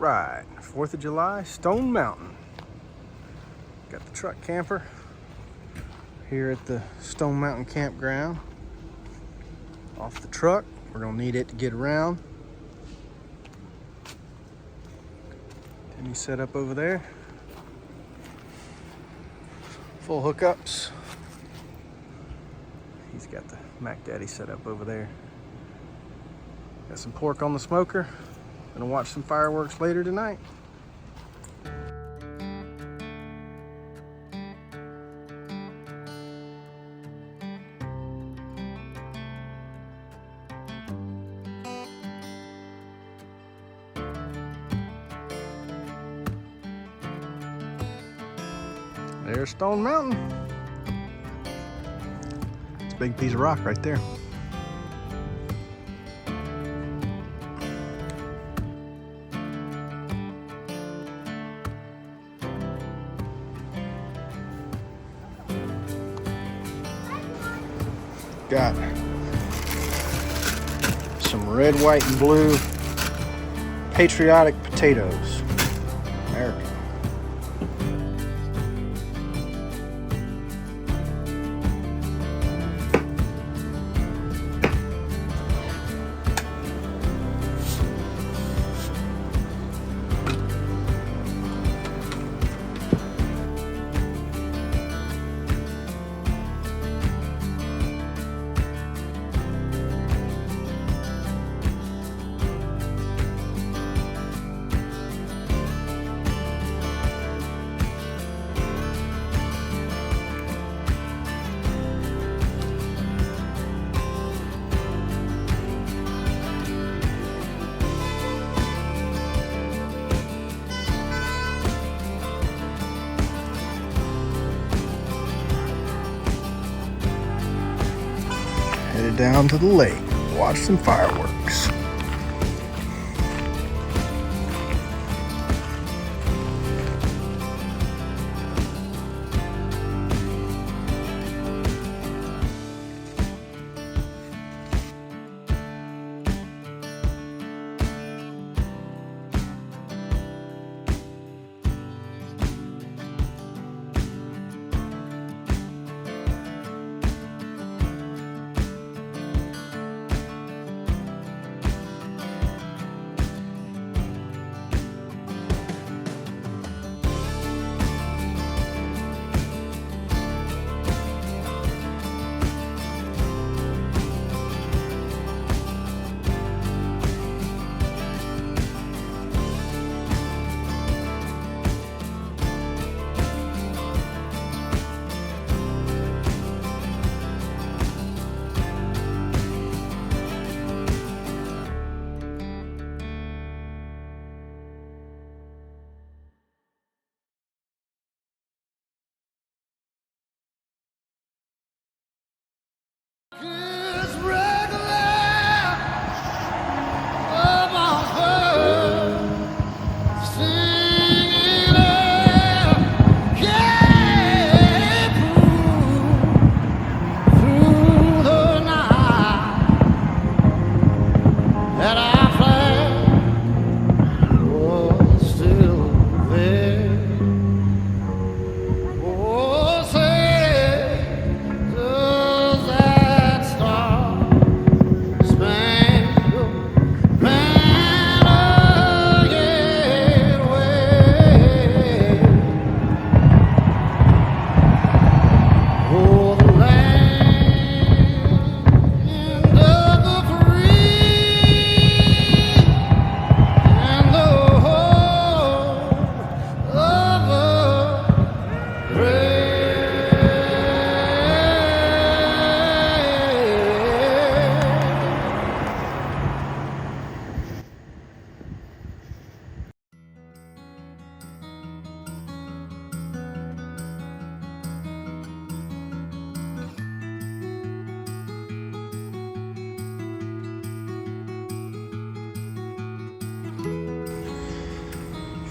right, 4th of July, Stone Mountain. Got the truck camper here at the Stone Mountain campground. Off the truck, we're gonna need it to get around. Timmy set up over there. Full hookups. He's got the Mac Daddy set up over there. Got some pork on the smoker. Gonna watch some fireworks later tonight. There's Stone Mountain. It's a big piece of rock right there. Got some red, white, and blue patriotic potatoes. American. Headed down to the lake, watch some fireworks.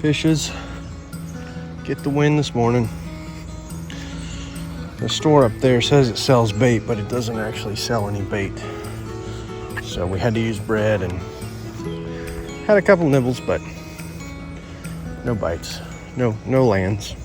Fishes get the wind this morning. The store up there says it sells bait, but it doesn't actually sell any bait. So we had to use bread and had a couple nibbles, but No bites. No lands.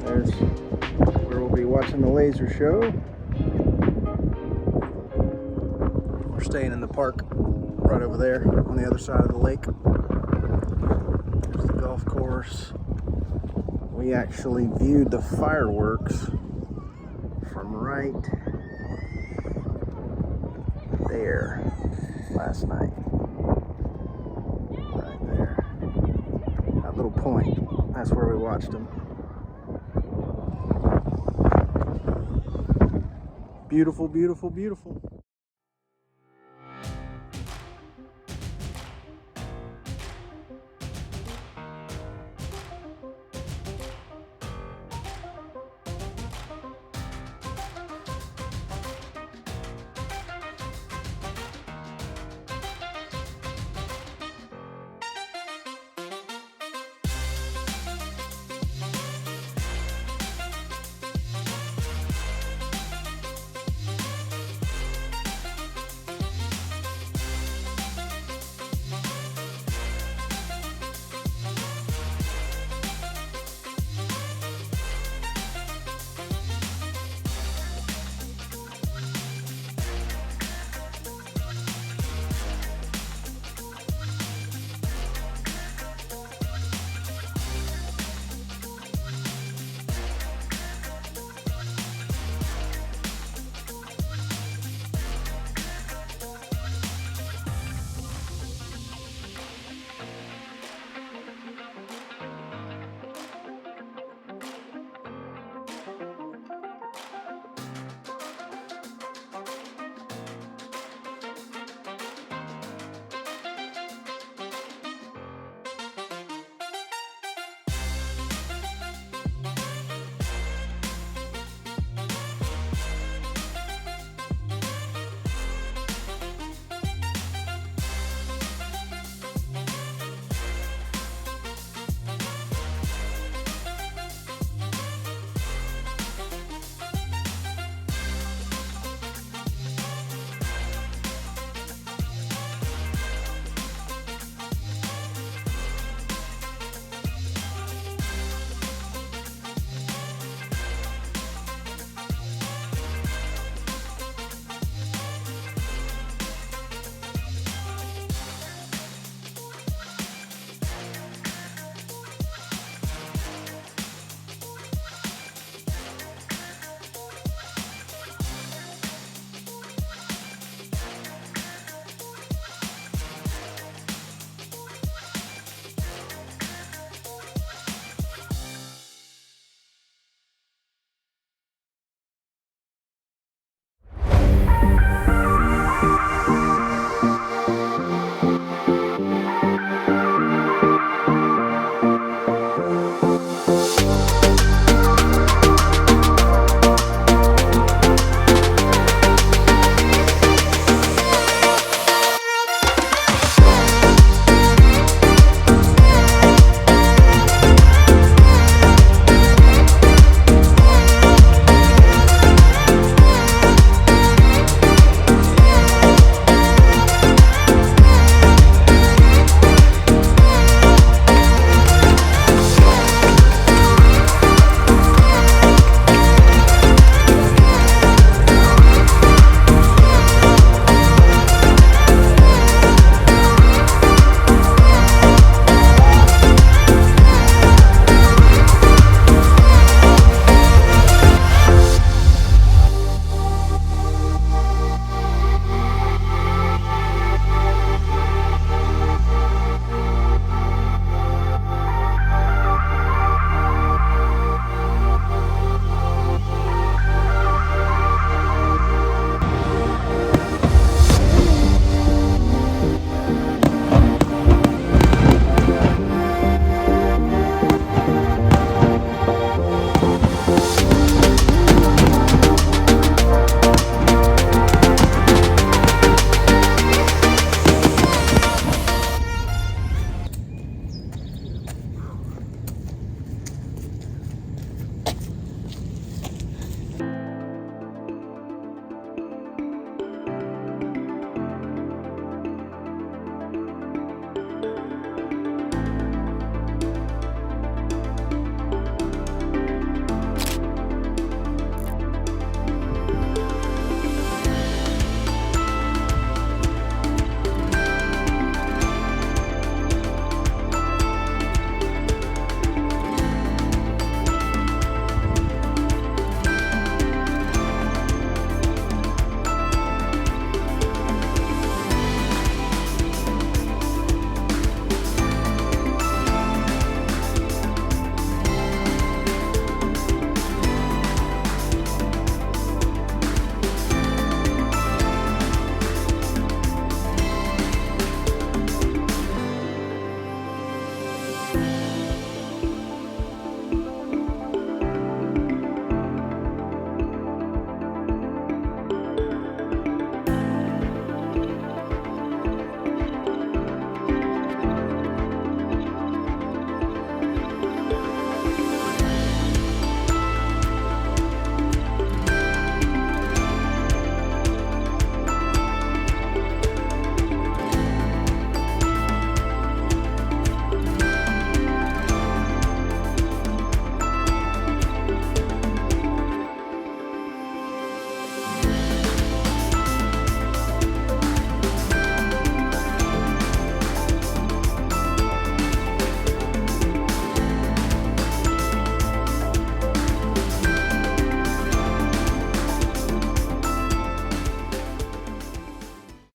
There's where we'll be watching the laser show. We're staying in the park right over there on the other side of the lake. There's the golf course. We actually viewed the fireworks from right there last night. Right there. That little point. That's where we watched them. Beautiful, beautiful, beautiful.